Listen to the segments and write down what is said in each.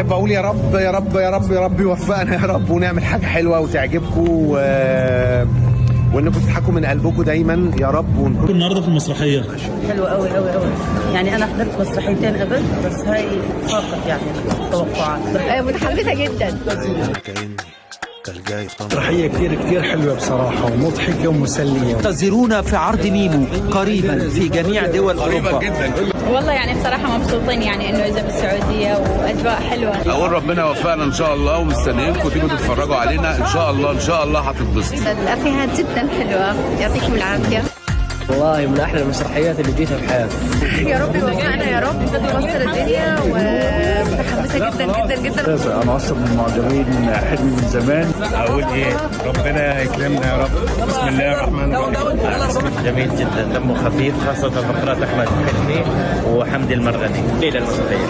بحب اقول يا رب يا رب يا رب يا رب يوفقنا يا رب، ونعمل حاجه حلوه وتعجبكم وانكم تضحكوا من قلبكم دايما يا رب. ونكون النهارده في المسرحيه حلوه قوي قوي قوي. يعني انا حضرت مسرحيتين قبل، بس هاي فاقت يعني التوقعات. متحمسه جدا. مسرحية كتير حلوة بصراحة، ومضحكة ومسلية. انتظرونا في عرض ميمو قريبا في جميع دول أوروبا. والله يعني بصراحة مبسوطين يعني إنه إذا بالسعودية وأجواء حلوة. أقول ربنا يوفقنا إن شاء الله، ومستنيينكم تيجوا تتفرجوا علينا إن شاء الله. إن شاء الله هتتبسطوا. الأفيهات جدا حلوة، يعطيكم العافية. والله من أحلى المسرحيات اللي جيتها في حياتي. يا رب يوفقنا يا رب، تكسر الدنيا، ومتحمسة جدا جدا جدا. أنا أصلا من معجبين حلمي من زمان. أقول إيه، ربنا يكرمنا يا رب. بسم الله الرحمن الرحيم. جميل جدا، دمه خفيف، خاصة فقرات أحمد حلمي وحمدي المرغني. ليلة المسرحية.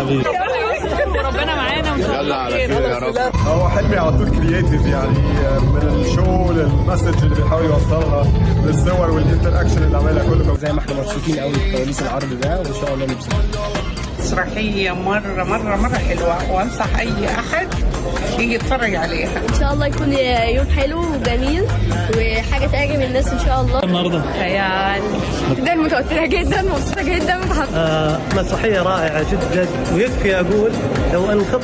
ربنا معانا وإن شاء الله خير يا رب. هو حلمي على طول كرييتيف، يعني من الشو للمسج اللي بيحاول يوصلها للصور والانتر اكشن اللي عملها كله. زي ما احنا مبسوطين قوي بكواليس العرض ده، وإن شاء الله نبسط. مسرحيه مره حلوه، وانصح اي احد يجي يتفرج عليها. إن شاء الله يكون يوم حلو وجميل وحاجة تعجب الناس إن شاء الله. النهارده خيال جدا، متوترة جدا، مبسوطة جدا. مسرحية رائعة جدا، ويكفي أقول لو أن